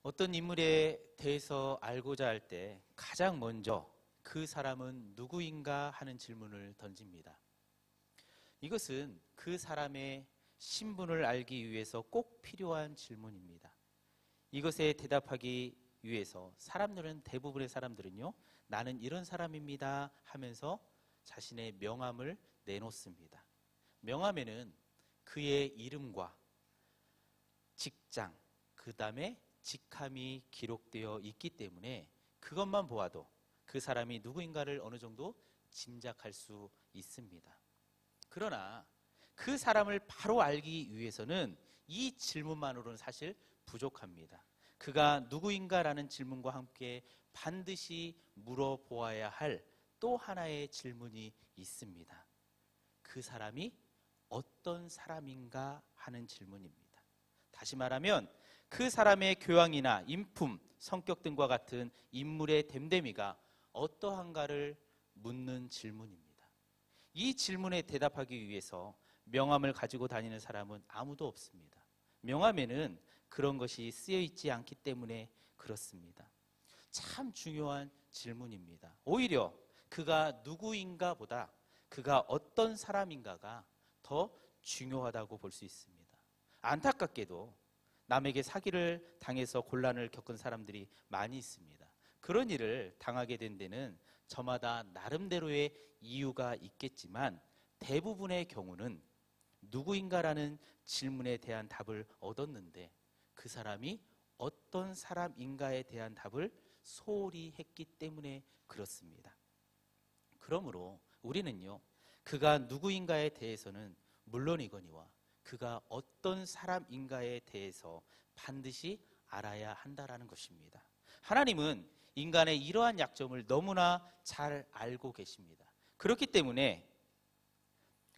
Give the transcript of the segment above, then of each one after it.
어떤 인물에 대해서 알고자 할 때 가장 먼저 그 사람은 누구인가 하는 질문을 던집니다. 이것은 그 사람의 신분을 알기 위해서 꼭 필요한 질문입니다. 이것에 대답하기 위해서 대부분의 사람들은요, 나는 이런 사람입니다 하면서 자신의 명함을 내놓습니다. 명함에는 그의 이름과 직장, 그 다음에 직함이 기록되어 있기 때문에 그것만 보아도 그 사람이 누구인가를 어느 정도 짐작할 수 있습니다. 그러나 그 사람을 바로 알기 위해서는 이 질문만으로는 사실 부족합니다. 그가 누구인가라는 질문과 함께 반드시 물어보아야 할 또 하나의 질문이 있습니다. 그 사람이 어떤 사람인가 하는 질문입니다. 다시 말하면 그 사람의 교양이나 인품, 성격 등과 같은 인물의 됨됨이가 어떠한가를 묻는 질문입니다. 이 질문에 대답하기 위해서 명함을 가지고 다니는 사람은 아무도 없습니다. 명함에는 그런 것이 쓰여 있지 않기 때문에 그렇습니다. 참 중요한 질문입니다. 오히려 그가 누구인가 보다 그가 어떤 사람인가가 더 중요하다고 볼 수 있습니다. 안타깝게도 남에게 사기를 당해서 곤란을 겪은 사람들이 많이 있습니다. 그런 일을 당하게 된 데는 저마다 나름대로의 이유가 있겠지만 대부분의 경우는 누구인가라는 질문에 대한 답을 얻었는데 그 사람이 어떤 사람인가에 대한 답을 소홀히 했기 때문에 그렇습니다. 그러므로 우리는요, 그가 누구인가에 대해서는 물론이거니와 그가 어떤 사람인가에 대해서 반드시 알아야 한다라는 것입니다. 하나님은 인간의 이러한 약점을 너무나 잘 알고 계십니다. 그렇기 때문에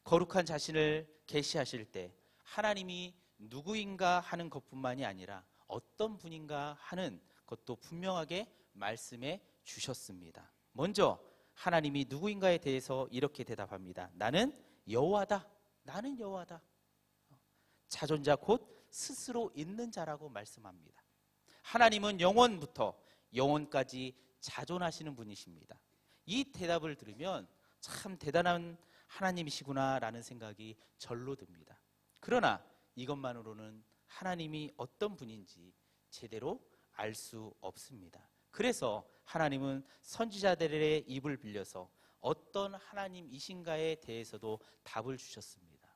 거룩한 자신을 계시하실 때 하나님이 누구인가 하는 것뿐만이 아니라 어떤 분인가 하는 것도 분명하게 말씀해 주셨습니다. 먼저 하나님이 누구인가에 대해서 이렇게 대답합니다. 나는 여호와다. 나는 여호와다. 자존자 곧 스스로 있는 자라고 말씀합니다. 하나님은 영원부터 영원까지 자존하시는 분이십니다. 이 대답을 들으면 참 대단한 하나님이시구나라는 생각이 절로 듭니다. 그러나 이것만으로는 하나님이 어떤 분인지 제대로 알 수 없습니다. 그래서 하나님은 선지자들의 입을 빌려서 어떤 하나님이신가에 대해서도 답을 주셨습니다.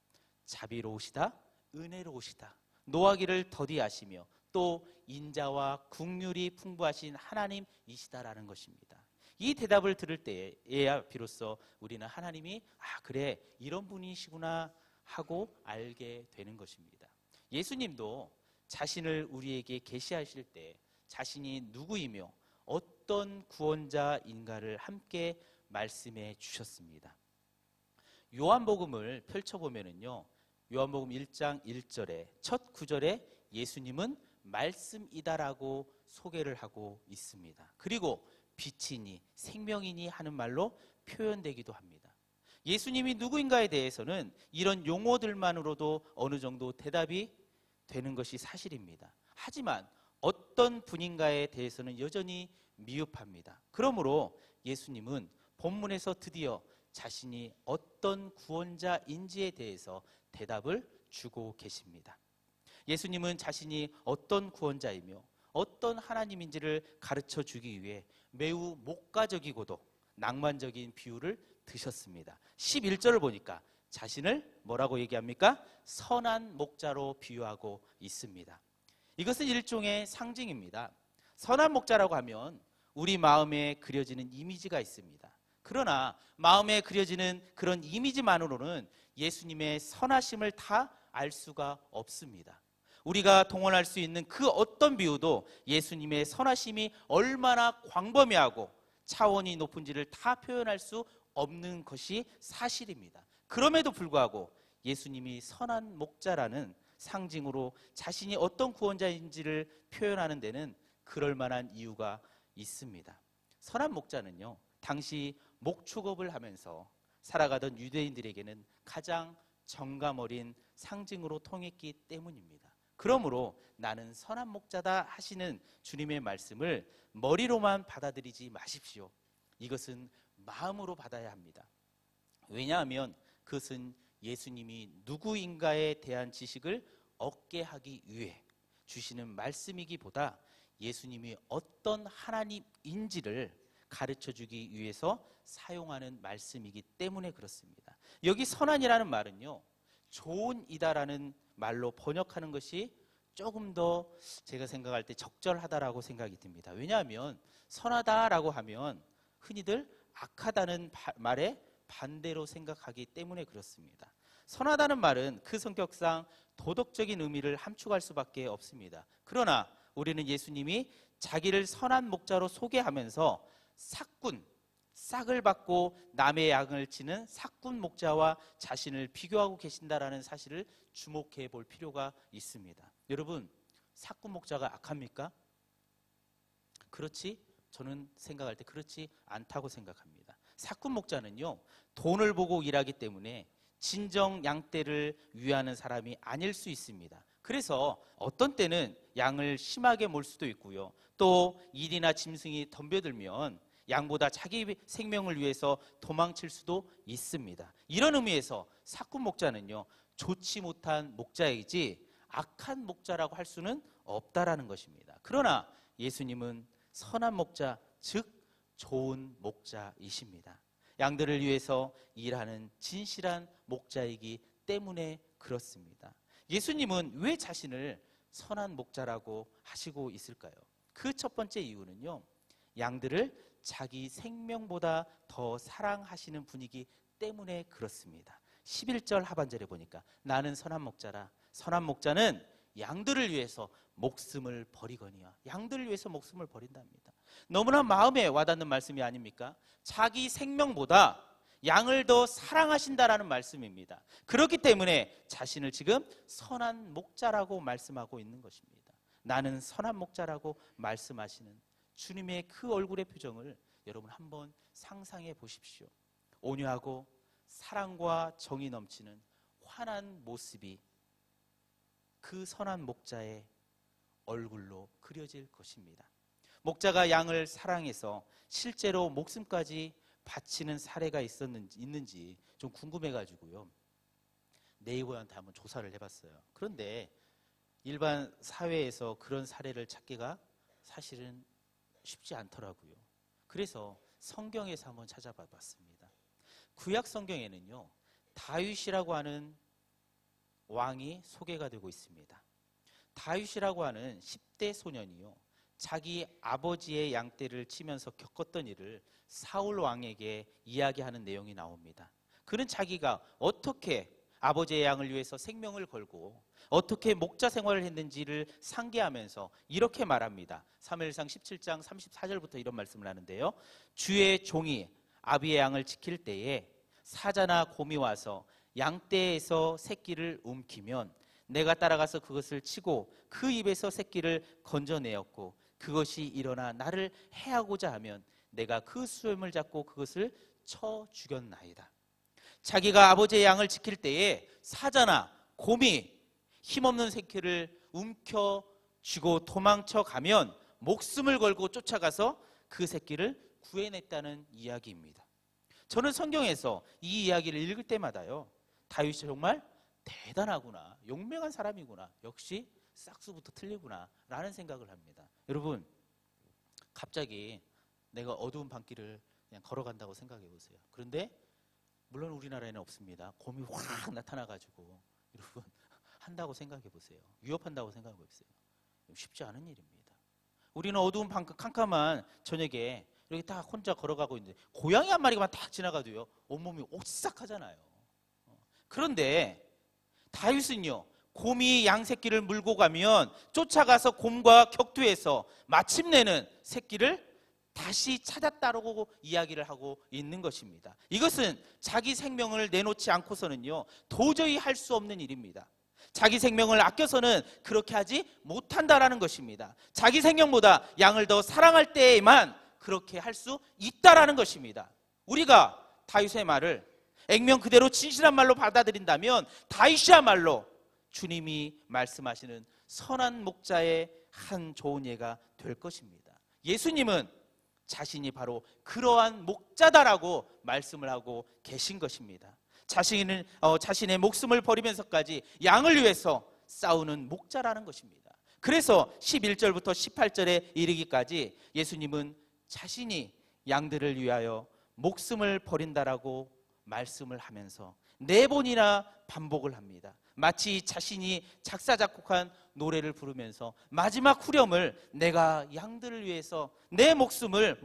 자비로우시다, 은혜로우시다, 노하기를 더디하시며 또 인자와 긍휼이 풍부하신 하나님이시다라는 것입니다. 이 대답을 들을 때에야 비로소 우리는 하나님이 그래 이런 분이시구나 하고 알게 되는 것입니다. 예수님도 자신을 우리에게 계시하실 때 자신이 누구이며 어떤 구원자인가를 함께 말씀해 주셨습니다. 요한복음을 펼쳐보면요, 요한복음 1장 1절에 첫 구절에 예수님은 말씀이다라고 소개를 하고 있습니다. 그리고 빛이니 생명이니 하는 말로 표현되기도 합니다. 예수님이 누구인가에 대해서는 이런 용어들만으로도 어느 정도 대답이 되는 것이 사실입니다. 하지만 어떤 분인가에 대해서는 여전히 미흡합니다. 그러므로 예수님은 본문에서 드디어 자신이 어떤 구원자인지에 대해서 대답을 주고 계십니다. 예수님은 자신이 어떤 구원자이며 어떤 하나님인지를 가르쳐 주기 위해 매우 목가적이고도 낭만적인 비유를 드셨습니다. 11절을 보니까 자신을 뭐라고 얘기합니까? 선한 목자로 비유하고 있습니다. 이것은 일종의 상징입니다. 선한 목자라고 하면 우리 마음에 그려지는 이미지가 있습니다. 그러나 마음에 그려지는 그런 이미지만으로는 예수님의 선하심을 다 알 수가 없습니다. 우리가 동원할 수 있는 그 어떤 비유도 예수님의 선하심이 얼마나 광범위하고 차원이 높은지를 다 표현할 수 없는 것이 사실입니다. 그럼에도 불구하고 예수님이 선한 목자라는 상징으로 자신이 어떤 구원자인지를 표현하는 데는 그럴 만한 이유가 있습니다. 선한 목자는요, 당시 목축업을 하면서 살아가던 유대인들에게는 가장 정감 어린 상징으로 통했기 때문입니다. 그러므로 나는 선한 목자다 하시는 주님의 말씀을 머리로만 받아들이지 마십시오. 이것은 마음으로 받아야 합니다. 왜냐하면 그것은 예수님이 누구인가에 대한 지식을 얻게 하기 위해 주시는 말씀이기보다 예수님이 어떤 하나님인지를 가르쳐주기 위해서 사용하는 말씀이기 때문에 그렇습니다. 여기 선한이라는 말은요, 좋은이다라는 말로 번역하는 것이 조금 더 제가 생각할 때 적절하다라고 생각이 듭니다. 왜냐하면 선하다라고 하면 흔히들 악하다는 말에 반대로 생각하기 때문에 그렇습니다. 선하다는 말은 그 성격상 도덕적인 의미를 함축할 수밖에 없습니다. 그러나 우리는 예수님이 자기를 선한 목자로 소개하면서 싹을 받고 남의 양을 치는 삭군 목자와 자신을 비교하고 계신다라는 사실을 주목해 볼 필요가 있습니다. 여러분, 삭군 목자가 악합니까? 그렇지? 저는 생각할 때 그렇지 않다고 생각합니다. 삭군 목자는요, 돈을 보고 일하기 때문에 진정 양떼를 위하는 사람이 아닐 수 있습니다. 그래서 어떤 때는 양을 심하게 몰 수도 있고요, 또 일이나 짐승이 덤벼들면 양보다 자기 생명을 위해서 도망칠 수도 있습니다. 이런 의미에서 삭군 목자는요, 좋지 못한 목자이지 악한 목자라고 할 수는 없다라는 것입니다. 그러나 예수님은 선한 목자, 즉 좋은 목자이십니다. 양들을 위해서 일하는 진실한 목자이기 때문에 그렇습니다. 예수님은 왜 자신을 선한 목자라고 하시고 있을까요? 그 첫 번째 이유는요, 양들을 자기 생명보다 더 사랑하시는 분이기 때문에 그렇습니다. 11절 하반절에 보니까 나는 선한 목자라. 선한 목자는 양들을 위해서 목숨을 버리거니와. 양들을 위해서 목숨을 버린답니다. 너무나 마음에 와닿는 말씀이 아닙니까? 자기 생명보다 양을 더 사랑하신다라는 말씀입니다. 그렇기 때문에 자신을 지금 선한 목자라고 말씀하고 있는 것입니다. 나는 선한 목자라고 말씀하시는 주님의 그 얼굴의 표정을 여러분 한번 상상해 보십시오. 온유하고 사랑과 정이 넘치는 환한 모습이 그 선한 목자의 얼굴로 그려질 것입니다. 목자가 양을 사랑해서 실제로 목숨까지 바치는 사례가 있는지 좀 궁금해가지고요, 네이버한테 한번 조사를 해봤어요. 그런데 일반 사회에서 그런 사례를 찾기가 사실은 쉽지 않더라고요. 그래서 성경에서 한번 찾아봐 봤습니다. 구약 성경에는요, 다윗이라고 하는 왕이 소개가 되고 있습니다. 다윗이라고 하는 10대 소년이요, 자기 아버지의 양떼를 치면서 겪었던 일을 사울 왕에게 이야기하는 내용이 나옵니다. 그는 자기가 어떻게 아버지의 양을 위해서 생명을 걸고 어떻게 목자 생활을 했는지를 상기하면서 이렇게 말합니다. 사무엘상 17장 34절부터 이런 말씀을 하는데요, 주의 종이 아비의 양을 지킬 때에 사자나 곰이 와서 양떼에서 새끼를 움키면 내가 따라가서 그것을 치고 그 입에서 새끼를 건져내었고 그것이 일어나 나를 해하고자 하면 내가 그 수염을 잡고 그것을 쳐 죽였나이다. 자기가 아버지의 양을 지킬 때에 사자나 곰이 힘없는 새끼를 움켜쥐고 도망쳐 가면 목숨을 걸고 쫓아가서 그 새끼를 구해냈다는 이야기입니다. 저는 성경에서 이 이야기를 읽을 때마다요, 다윗이 정말 대단하구나, 용맹한 사람이구나, 역시 싹수부터 틀리구나 라는 생각을 합니다. 여러분, 갑자기 내가 어두운 밤길을 그냥 걸어간다고 생각해 보세요. 그런데 물론 우리나라에는 없습니다. 곰이 확 나타나가지고 여러분 한다고 생각해 보세요. 위협한다고 생각해 보세요. 쉽지 않은 일입니다. 우리는 어두운 캄캄한 저녁에 이렇게 딱 혼자 걸어가고 있는데 고양이 한 마리만 딱 지나가도요, 온몸이 오싹하잖아요. 그런데 다윗은요, 곰이 양 새끼를 물고 가면 쫓아가서 곰과 격투해서 마침내는 새끼를 다시 찾았다라고 이야기를 하고 있는 것입니다. 이것은 자기 생명을 내놓지 않고서는요, 도저히 할 수 없는 일입니다. 자기 생명을 아껴서는 그렇게 하지 못한다라는 것입니다. 자기 생명보다 양을 더 사랑할 때에만 그렇게 할 수 있다라는 것입니다. 우리가 다윗의 말을 액면 그대로 진실한 말로 받아들인다면 다윗이야말로 주님이 말씀하시는 선한 목자의 한 좋은 예가 될 것입니다. 예수님은 자신이 바로 그러한 목자다라고 말씀을 하고 계신 것입니다. 자신의 목숨을 버리면서까지 양을 위해서 싸우는 목자라는 것입니다. 그래서 11절부터 18절에 이르기까지 예수님은 자신이 양들을 위하여 목숨을 버린다라고 말씀을 하면서 4번이나 반복을 합니다. 마치 자신이 작사 작곡한 노래를 부르면서 마지막 후렴을 내가 양들을 위해서 내 목숨을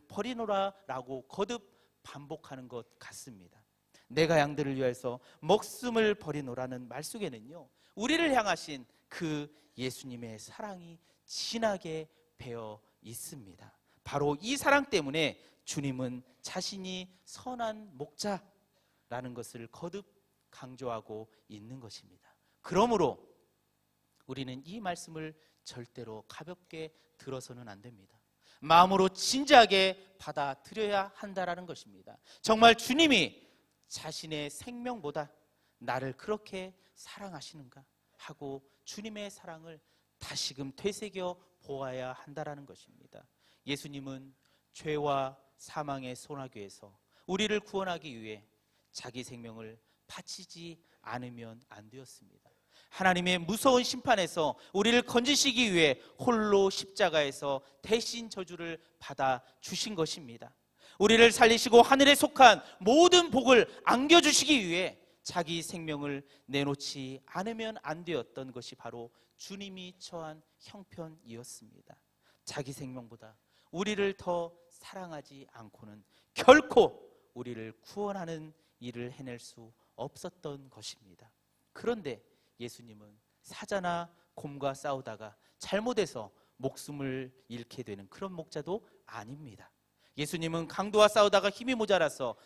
버리노라 라고 거듭 반복하는 것 같습니다. 내가 양들을 위해서 목숨을 버리노라는 말 속에는요, 우리를 향하신 그 예수님의 사랑이 진하게 배어 있습니다. 바로 이 사랑 때문에 주님은 자신이 선한 목자라는 것을 거듭 강조하고 있는 것입니다. 그러므로 우리는 이 말씀을 절대로 가볍게 들어서는 안 됩니다. 마음으로 진지하게 받아들여야 한다라는 것입니다. 정말 주님이 자신의 생명보다 나를 그렇게 사랑하시는가 하고 주님의 사랑을 다시금 되새겨 보아야 한다라는 것입니다. 예수님은 죄와 사망의 소나기에서 우리를 구원하기 위해 자기 생명을 바치지 않으면 안 되었습니다. 하나님의 무서운 심판에서 우리를 건지시기 위해 홀로 십자가에서 대신 저주를 받아 주신 것입니다. 우리를 살리시고 하늘에 속한 모든 복을 안겨주시기 위해 자기 생명을 내놓지 않으면 안 되었던 것이 바로 주님이 처한 형편이었습니다. 자기 생명보다 우리를 더 사랑하지 않고는 결코 우리를 구원하는 일을 해낼 수 없었던 것입니다. 그런데 예수님은 사자나 곰과 싸우다가 잘못해서 목숨을 잃게 되는 그런 목자도 아닙니다. 예수님은 강도와 싸우다가 힘이 모자라서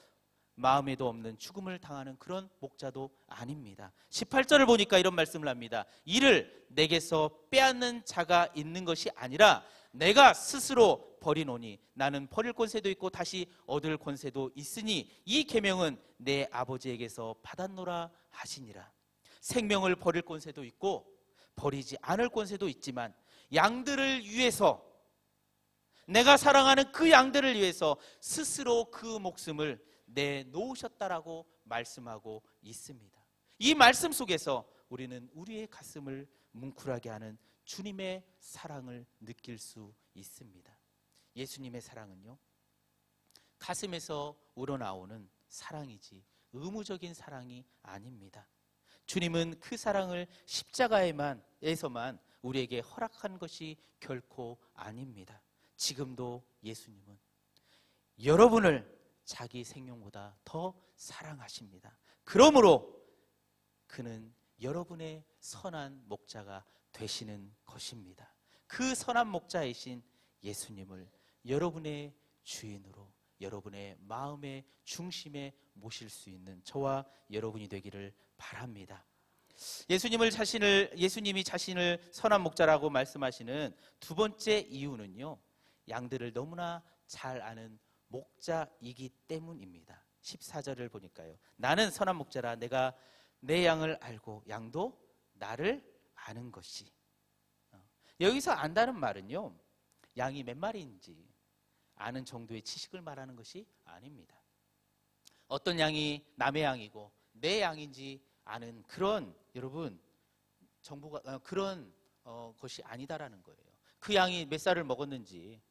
마음에도 없는 죽음을 당하는 그런 목자도 아닙니다. 18절을 보니까 이런 말씀을 합니다. 이를 내게서 빼앗는 자가 있는 것이 아니라 내가 스스로 버리노니 나는 버릴 권세도 있고 다시 얻을 권세도 있으니 이 계명은 내 아버지에게서 받았노라 하시니라. 생명을 버릴 권세도 있고 버리지 않을 권세도 있지만 양들을 위해서, 내가 사랑하는 그 양들을 위해서 스스로 그 목숨을 내놓으셨다라고 말씀하고 있습니다. 이 말씀 속에서 우리는 우리의 가슴을 뭉클하게 하는 주님의 사랑을 느낄 수 있습니다. 예수님의 사랑은요, 가슴에서 우러나오는 사랑이지 의무적인 사랑이 아닙니다. 주님은 그 사랑을 십자가에서만 우리에게 허락한 것이 결코 아닙니다. 지금도 예수님은 여러분을 자기 생명보다 더 사랑하십니다. 그러므로 그는 여러분의 선한 목자가 되시는 것입니다. 그 선한 목자이신 예수님을 여러분의 주인으로, 여러분의 마음의 중심에 모실 수 있는 저와 여러분이 되기를 바랍니다. 예수님이 자신을 선한 목자라고 말씀하시는 두 번째 이유는요, 양들을 너무나 잘 아는 목자이기 때문입니다. 14절을 보니까요, 나는 선한 목자라 내가 내 양을 알고 양도 나를 아는 것이. 여기서 안다는 말은요, 양이 몇 마리인지 아는 정도의 지식을 말하는 것이 아닙니다. 어떤 양이 남의 양이고 내 양인지 아는 그런, 여러분, 정보가 그런 것이 아니다라는 거예요. 그 양이 몇 살을 먹었는지,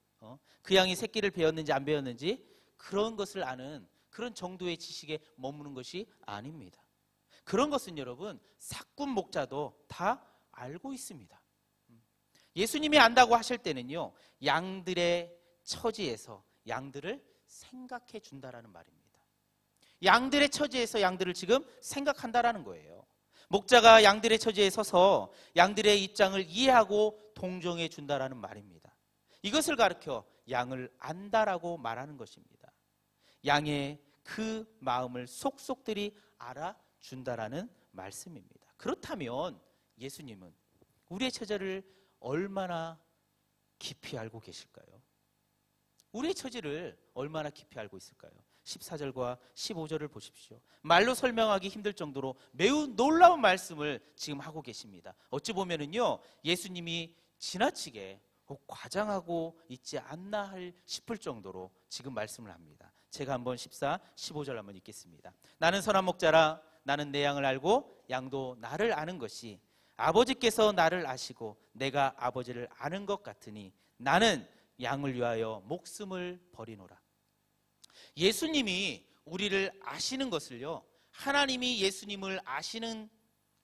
그 양이 새끼를 베었는지 안 베었는지 그런 것을 아는 그런 정도의 지식에 머무는 것이 아닙니다. 그런 것은 여러분 사꾼 목자도 다 알고 있습니다. 예수님이 안다고 하실 때는요, 양들의 처지에서 양들을 생각해 준다라는 말입니다. 양들의 처지에서 양들을 지금 생각한다라는 거예요. 목자가 양들의 처지에 서서 양들의 입장을 이해하고 동정해 준다라는 말입니다. 이것을 가르쳐 양을 안다라고 말하는 것입니다. 양의 그 마음을 속속들이 알아준다라는 말씀입니다. 그렇다면 예수님은 우리의 처지를 얼마나 깊이 알고 계실까요? 우리의 처지를 얼마나 깊이 알고 있을까요? 14절과 15절을 보십시오. 말로 설명하기 힘들 정도로 매우 놀라운 말씀을 지금 하고 계십니다. 어찌 보면은요, 예수님이 지나치게 과장하고 있지 않나 싶을 정도로 지금 말씀을 합니다. 제가 한번 14, 15절 한번 읽겠습니다. 나는 선한 목자라. 나는 내 양을 알고 양도 나를 아는 것이 아버지께서 나를 아시고 내가 아버지를 아는 것 같으니 나는 양을 위하여 목숨을 버리노라. 예수님이 우리를 아시는 것을요, 하나님이 예수님을 아시는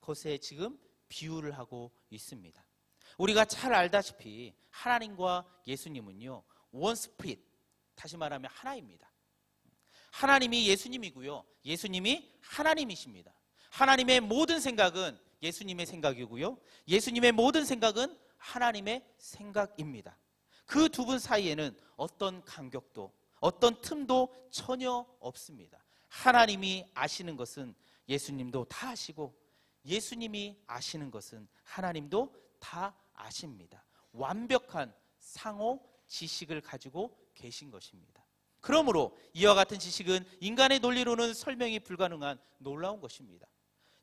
것에 지금 비유를 하고 있습니다. 우리가 잘 알다시피 하나님과 예수님은요, 원 스피릿, 다시 말하면 하나입니다. 하나님이 예수님이고요, 예수님이 하나님이십니다. 하나님의 모든 생각은 예수님의 생각이고요, 예수님의 모든 생각은 하나님의 생각입니다. 그 두 분 사이에는 어떤 간격도 어떤 틈도 전혀 없습니다. 하나님이 아시는 것은 예수님도 다 아시고, 예수님이 아시는 것은 하나님도 다 아십니다. 완벽한 상호 지식을 가지고 계신 것입니다. 그러므로 이와 같은 지식은 인간의 논리로는 설명이 불가능한 놀라운 것입니다.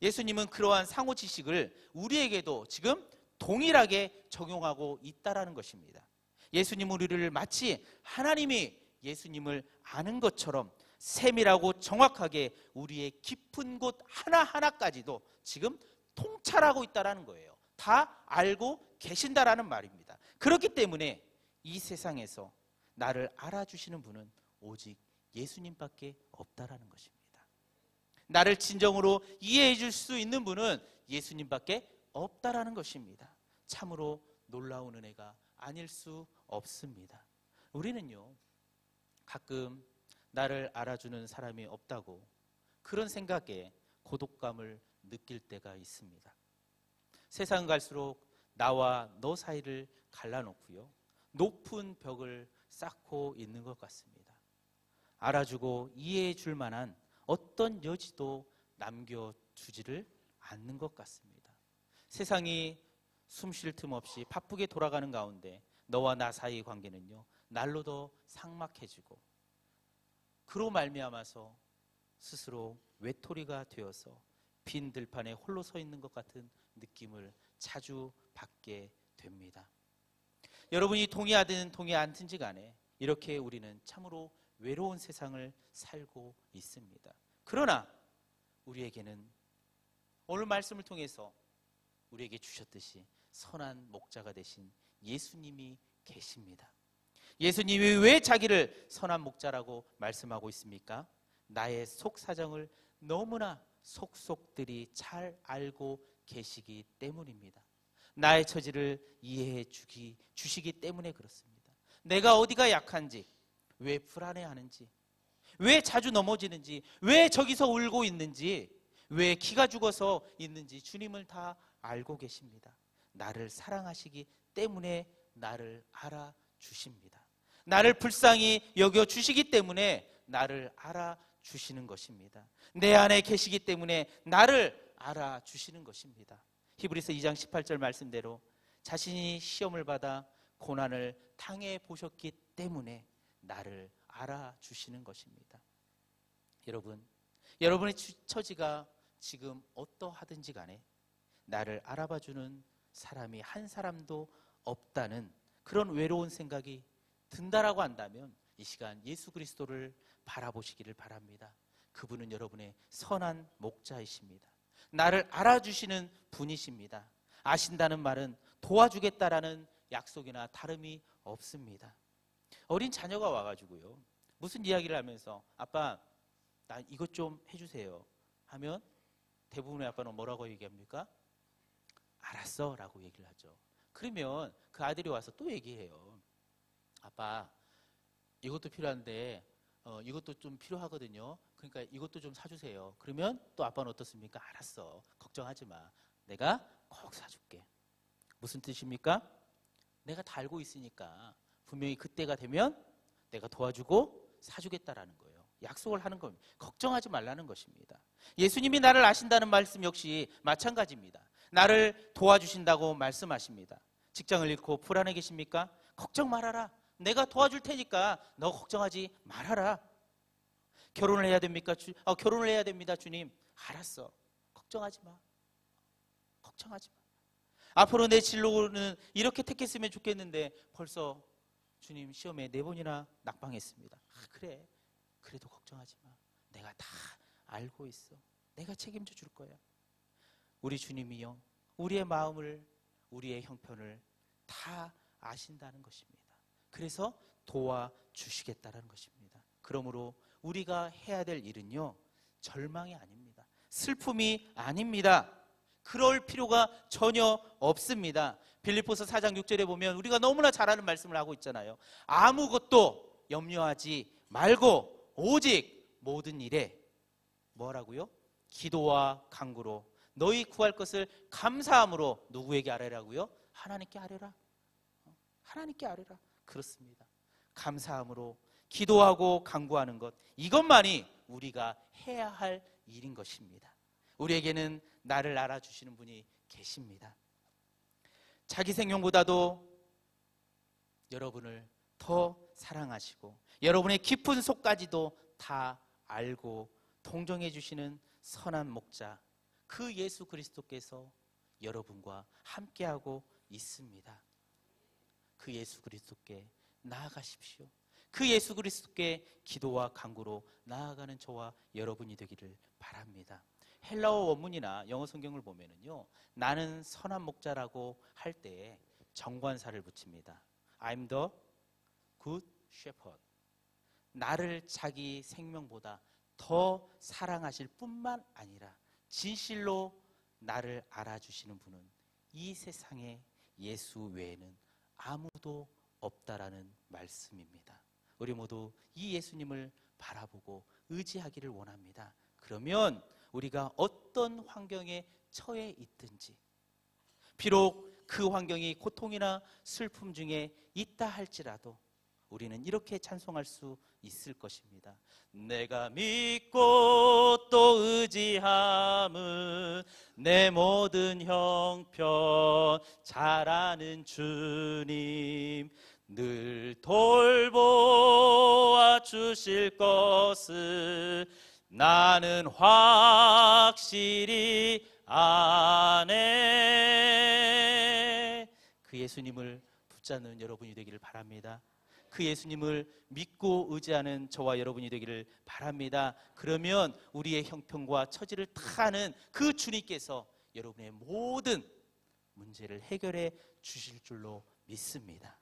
예수님은 그러한 상호 지식을 우리에게도 지금 동일하게 적용하고 있다는 것입니다. 예수님은 우리를 마치 하나님이 예수님을 아는 것처럼 세밀하고 정확하게 우리의 깊은 곳 하나하나까지도 지금 통찰하고 있다는 거예요. 다 알고 계신다라는 말입니다. 그렇기 때문에 이 세상에서 나를 알아주시는 분은 오직 예수님밖에 없다라는 것입니다. 나를 진정으로 이해해 줄 수 있는 분은 예수님밖에 없다라는 것입니다. 참으로 놀라운 은혜가 아닐 수 없습니다. 우리는요, 가끔 나를 알아주는 사람이 없다고 그런 생각에 고독감을 느낄 때가 있습니다. 세상 갈수록 나와 너 사이를 갈라놓고요, 높은 벽을 쌓고 있는 것 같습니다. 알아주고 이해해 줄 만한 어떤 여지도 남겨주지를 않는 것 같습니다. 세상이 숨 쉴 틈 없이 바쁘게 돌아가는 가운데 너와 나 사이의 관계는요, 날로 더 삭막해지고, 그로 말미암아서 스스로 외톨이가 되어서 빈 들판에 홀로 서 있는 것 같은 느낌을 자주 받게 됩니다. 여러분이 동의하든 동의 않든지 간에 이렇게 우리는 참으로 외로운 세상을 살고 있습니다. 그러나 우리에게는 오늘 말씀을 통해서 우리에게 주셨듯이 선한 목자가 되신 예수님이 계십니다. 예수님이 왜 자기를 선한 목자라고 말씀하고 있습니까? 나의 속사정을 너무나 속속들이 잘 알고 계시기 때문입니다. 나의 처지를 이해해 주시기 때문에 그렇습니다. 내가 어디가 약한지, 왜 불안해하는지, 왜 자주 넘어지는지, 왜 저기서 울고 있는지, 왜 기가 죽어서 있는지 주님을 다 알고 계십니다. 나를 사랑하시기 때문에 나를 알아주십니다. 나를 불쌍히 여겨주시기 때문에 나를 알아주시는 것입니다. 내 안에 계시기 때문에 나를 알아주시는 것입니다. 히브리서 2장 18절 말씀대로 자신이 시험을 받아 고난을 당해 보셨기 때문에 나를 알아주시는 것입니다. 여러분의 처지가 지금 어떠하든지 간에 나를 알아봐주는 사람이 한 사람도 없다는 그런 외로운 생각이 든다라고 한다면 이 시간 예수 그리스도를 바라보시기를 바랍니다. 그분은 여러분의 선한 목자이십니다. 나를 알아주시는 분이십니다. 아신다는 말은 도와주겠다라는 약속이나 다름이 없습니다. 어린 자녀가 와가지고요, 무슨 이야기를 하면서 아빠 나 이것 좀 해주세요 하면 대부분의 아빠는 뭐라고 얘기합니까? 알았어 라고 얘기를 하죠. 그러면 그 아들이 와서 또 얘기해요. 아빠 이것도 필요한데 이것도 좀 필요하거든요. 그러니까 이것도 좀 사주세요. 그러면 또 아빠는 어떻습니까? 알았어, 걱정하지 마, 내가 꼭 사줄게. 무슨 뜻입니까? 내가 다 알고 있으니까 분명히 그때가 되면 내가 도와주고 사주겠다라는 거예요. 약속을 하는 겁니다. 걱정하지 말라는 것입니다. 예수님이 나를 아신다는 말씀 역시 마찬가지입니다. 나를 도와주신다고 말씀하십니다. 직장을 잃고 불안해 계십니까? 걱정 말아라. 내가 도와줄 테니까 너 걱정하지 말아라. 결혼을 해야 됩니까? 결혼을 해야 됩니다, 주님. 알았어. 걱정하지 마. 걱정하지 마. 앞으로 내 진로는 이렇게 택했으면 좋겠는데 벌써 주님 시험에 4번이나 낙방했습니다. 그래. 그래도 걱정하지 마. 내가 다 알고 있어. 내가 책임져 줄 거야. 우리 주님이요, 우리의 마음을, 우리의 형편을 다 아신다는 것입니다. 그래서 도와주시겠다는 것입니다. 그러므로 우리가 해야 될 일은요, 절망이 아닙니다. 슬픔이 아닙니다. 그럴 필요가 전혀 없습니다. 빌립보서 4장 6절에 보면 우리가 너무나 잘 아는 말씀을 하고 있잖아요. 아무것도 염려하지 말고 오직 모든 일에 뭐라고요? 기도와 간구로 너희 구할 것을 감사함으로 누구에게 아뢰라고요? 하나님께 아뢰라. 하나님께 아뢰라. 그렇습니다. 감사함으로 기도하고 간구하는 것, 이것만이 우리가 해야 할 일인 것입니다. 우리에게는 나를 알아주시는 분이 계십니다. 자기 생명보다도 여러분을 더 사랑하시고 여러분의 깊은 속까지도 다 알고 동정해 주시는 선한 목자, 그 예수 그리스도께서 여러분과 함께하고 있습니다. 그 예수 그리스도께 나아가십시오. 그 예수 그리스도께 기도와 간구로 나아가는 저와 여러분이 되기를 바랍니다. 헬라어 원문이나 영어 성경을 보면은요, 나는 선한 목자라고 할 때에 정관사를 붙입니다. I'm the good shepherd. 나를 자기 생명보다 더 사랑하실 뿐만 아니라 진실로 나를 알아주시는 분은 이 세상에 예수 외에는 아무도 없다라는 말씀입니다. 우리 모두 이 예수님을 바라보고 의지하기를 원합니다. 그러면 우리가 어떤 환경에 처해 있든지, 비록 그 환경이 고통이나 슬픔 중에 있다 할지라도 우리는 이렇게 찬송할 수 있을 것입니다. 내가 믿고 또 의지함은 내 모든 형편 잘 아는 주님, 늘 돌보아 주실 것을 나는 확실히 아네. 그 예수님을 붙잡는 여러분이 되기를 바랍니다. 그 예수님을 믿고 의지하는 저와 여러분이 되기를 바랍니다. 그러면 우리의 형편과 처지를 다 아는 그 주님께서 여러분의 모든 문제를 해결해 주실 줄로 믿습니다.